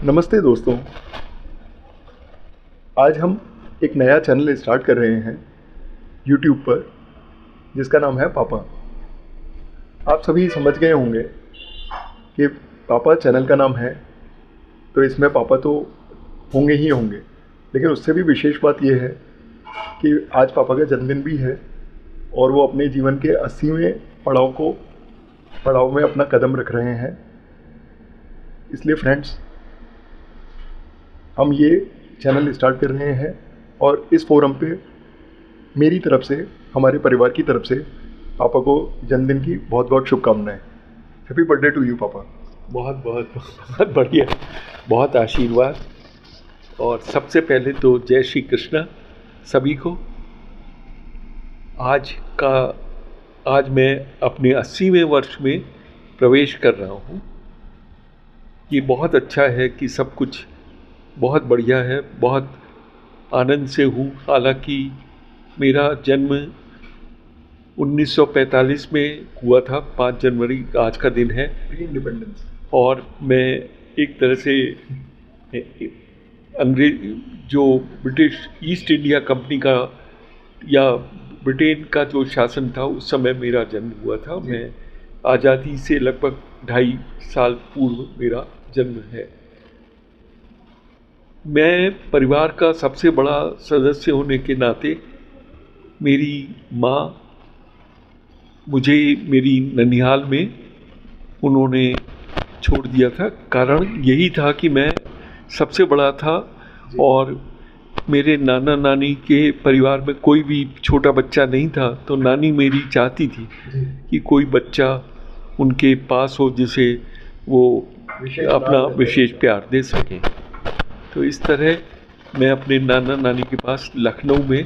नमस्ते दोस्तों। आज हम एक नया चैनल स्टार्ट कर रहे हैं यूट्यूब पर, जिसका नाम है पापा। आप सभी समझ गए होंगे कि पापा चैनल का नाम है, तो इसमें पापा तो होंगे ही होंगे। लेकिन उससे भी विशेष बात यह है कि आज पापा का जन्मदिन भी है और वो अपने जीवन के 80वें पड़ाव में अपना कदम रख रहे हैं। इसलिए फ्रेंड्स, हम ये चैनल स्टार्ट कर रहे हैं और इस फोरम पे मेरी तरफ से, हमारे परिवार की तरफ से पापा को जन्मदिन की बहुत बहुत शुभकामनाएं। हैप्पी बर्थडे टू यू पापा। बहुत बहुत बहुत बढ़िया, बहुत आशीर्वाद। और सबसे पहले तो जय श्री कृष्ण सभी को। आज मैं अपने 80वें वर्ष में प्रवेश कर रहा हूँ। ये बहुत अच्छा है कि सब कुछ बहुत बढ़िया है, बहुत आनंद से हूँ। हालांकि मेरा जन्म 1945 में हुआ था, 5 जनवरी आज का दिन है इंडिपेंडेंस। और मैं एक तरह से जो ब्रिटिश ईस्ट इंडिया कंपनी का या ब्रिटेन का जो शासन था, उस समय मेरा जन्म हुआ था। मैं आज़ादी से लगभग 2.5 साल पूर्व मेरा जन्म है। मैं परिवार का सबसे बड़ा सदस्य होने के नाते मेरी माँ मुझे मेरी ननिहाल में उन्होंने छोड़ दिया था। कारण यही था कि मैं सबसे बड़ा था और मेरे नाना नानी के परिवार में कोई भी छोटा बच्चा नहीं था। तो नानी मेरी चाहती थी कि कोई बच्चा उनके पास हो जिसे वो अपना विशेष प्यार दे सके। तो इस तरह मैं अपने नाना नानी के पास लखनऊ में,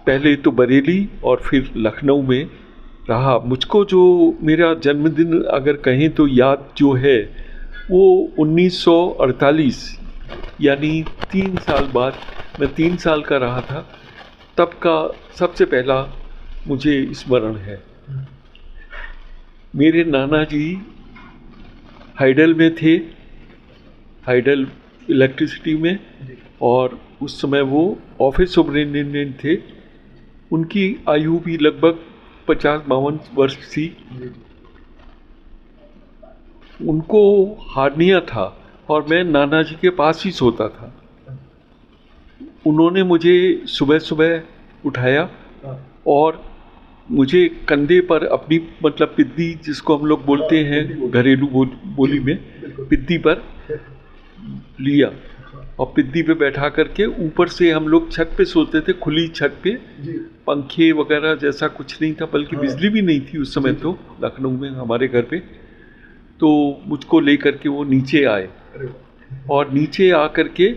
पहले तो बरेली और फिर लखनऊ में रहा। मुझको जो मेरा जन्मदिन अगर कहें तो याद जो है वो 1948, यानी 3 साल बाद, मैं 3 साल का रहा था, तब का सबसे पहला मुझे स्मरण है। मेरे नाना जी हाइडल में थे, हाइडल इलेक्ट्रिसिटी में, और उस समय वो ऑफिस सुपरिटेंडेंट थे। उनकी आयु भी लगभग 50-52 वर्ष थी। उनको हार्निया था और मैं नाना जी के पास ही सोता था। उन्होंने मुझे सुबह सुबह उठाया और मुझे कंधे पर अपनी, मतलब पिद्दी जिसको हम लोग बोलते हैं घरेलू बोली में, पिद्दी पर लिया और पिद्दी पे बैठा करके ऊपर से हम लोग छत पे सोते थे, खुली छत पे। पंखे वगैरह जैसा कुछ नहीं था, बल्कि बिजली भी नहीं थी उस समय तो लखनऊ में हमारे घर पे। तो मुझको ले करके वो नीचे आए और नीचे आ करके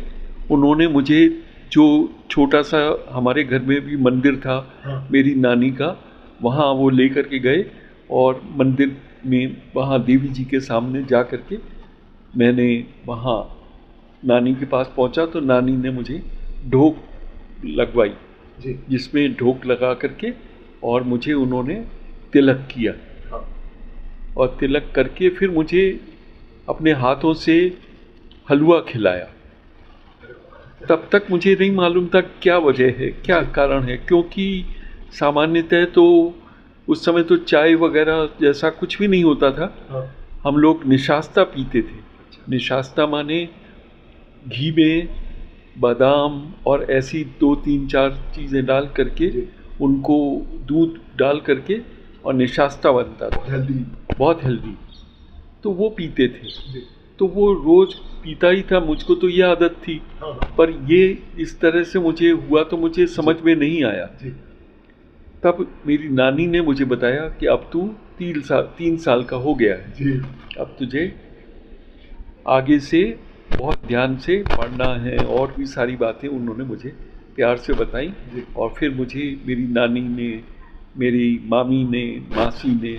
उन्होंने मुझे, जो छोटा सा हमारे घर में भी मंदिर था मेरी नानी का, वहाँ वो ले करके गए और मंदिर में वहाँ देवी जी के सामने जा करके मैंने वहाँ नानी के पास पहुंचा। तो नानी ने मुझे ढोक लगवाई, जिसमें ढोक लगा करके और मुझे उन्होंने तिलक किया। और तिलक करके फिर मुझे अपने हाथों से हलवा खिलाया। तब तक मुझे नहीं मालूम था क्या वजह है, क्या कारण है, क्योंकि सामान्यतः तो उस समय तो चाय वगैरह जैसा कुछ भी नहीं होता था। हम लोग निशास्ता पीते थे। निशास्ता माने घी में बादाम और ऐसी 2-3-4 चीज़ें डाल करके, उनको दूध डाल करके, और निशास्ता बनता था, बहुत हेल्दी। तो वो पीते थे, तो वो रोज़ पीता ही था। मुझको तो ये आदत थी, पर ये इस तरह से मुझे हुआ तो मुझे समझ में नहीं आया। तब मेरी नानी ने मुझे बताया कि अब तू 3 साल का हो गया है, अब तुझे आगे से बहुत ध्यान से पढ़ना है, और भी सारी बातें उन्होंने मुझे प्यार से बताई। और फिर मुझे मेरी नानी ने, मेरी मामी ने, मासी ने,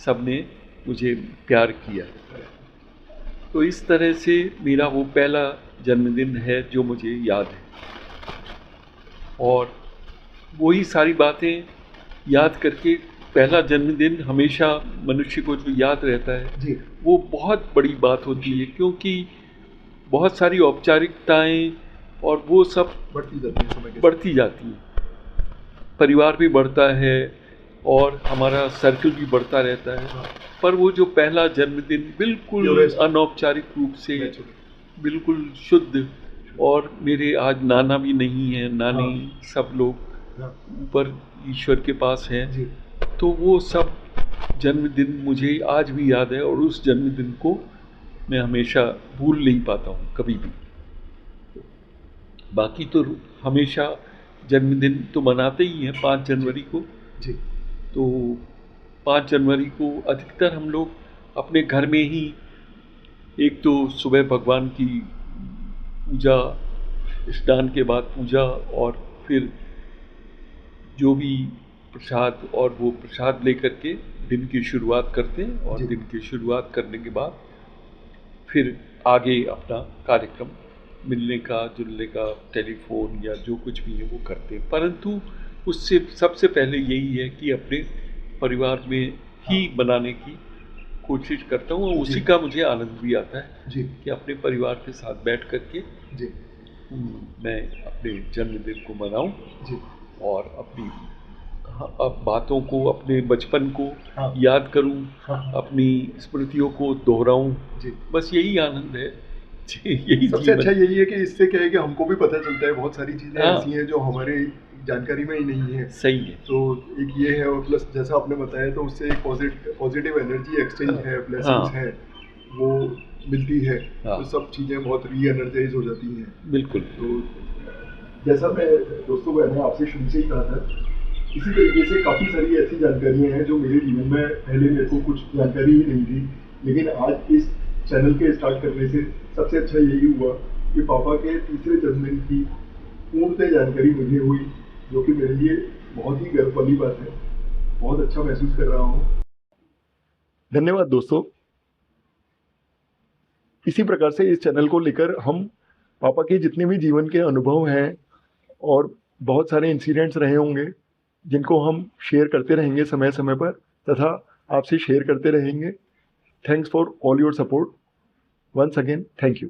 सब ने मुझे प्यार किया। तो इस तरह से मेरा वो पहला जन्मदिन है जो मुझे याद है। और वही सारी बातें याद करके, पहला जन्मदिन हमेशा मनुष्य को जो याद रहता है, वो बहुत बड़ी बात होती है। क्योंकि बहुत सारी औपचारिकताएं और वो सब बढ़ती जाती है समय के बढ़ती जाती हैं। परिवार भी बढ़ता है और हमारा सर्कल भी बढ़ता रहता है। हाँ। पर वो जो पहला जन्मदिन बिल्कुल Purest। अनौपचारिक रूप से, Natural। बिल्कुल शुद्ध, और मेरे आज नाना भी नहीं है, नानी, हाँ। सब लोग हाँ। ऊपर ईश्वर के पास हैं। जी। तो वो सब जन्मदिन मुझे आज भी याद है, और उस जन्मदिन को मैं हमेशा भूल नहीं पाता हूँ कभी भी। बाकी तो हमेशा जन्मदिन तो मनाते ही हैं 5 जनवरी को। जी। तो 5 जनवरी को अधिकतर हम लोग अपने घर में ही, एक तो सुबह भगवान की पूजा, स्नान के बाद पूजा, और फिर जो भी प्रसाद, और वो प्रसाद लेकर के दिन की शुरुआत करते हैं, और जी। दिन की शुरुआत करने के बाद फिर आगे अपना कार्यक्रम, मिलने का, जुलने का, टेलीफोन या जो कुछ भी है वो करते हैं। परंतु उससे सबसे पहले यही है कि अपने परिवार में ही बनाने की कोशिश करता हूँ, और जी। उसी का मुझे आनंद भी आता है जी। कि अपने परिवार के साथ बैठ कर के जी। मैं अपने जन्मदिन को मनाऊं, जी। और अपनी अब बातों को, अपने बचपन को हाँ। याद करूं, हाँ। अपनी स्मृतियों को दोहराऊं। जी। बस यही आनंद है। यही सबसे अच्छा जीवन। यही है कि इससे क्या है कि हमको भी पता चलता है, बहुत सारी चीज़ें हाँ। ऐसी हैं जो हमारे जानकारी में ही नहीं है। सही है। तो एक ये है, और प्लस जैसा आपने बताया तो उससे एक पॉजिटिव एनर्जी एक्सचेंज है, ब्लेसिंग्स हाँ। है, वो मिलती है। हाँ। तो सब चीज़ें बहुत री एनर्जाइज हो जाती हैं। बिल्कुल। तो जैसा मैं दोस्तों मैंने आपसे शुरू से ही कहा था, इसी तरीके से काफ़ी सारी ऐसी जानकारियाँ हैं जो मेरे जीवन में पहले मेरे को कुछ जानकारी ही नहीं थी, लेकिन आज इस चैनल के स्टार्ट करने से सबसे अच्छा यही हुआ कि पापा के तीसरे जन्मदिन की पूर्णतः जानकारी मुझे हुई, जो कि मेरे लिए बहुत ही गर्व वाली बात है। बहुत अच्छा महसूस कर रहा हूँ। धन्यवाद दोस्तों। इसी प्रकार से इस चैनल को लेकर हम पापा के जितने भी जीवन के अनुभव हैं और बहुत सारे इंसिडेंट्स रहे होंगे, जिनको हम शेयर करते रहेंगे समय समय पर, तथा आपसे शेयर करते रहेंगे। Thanks for all your support. Once again, thank you.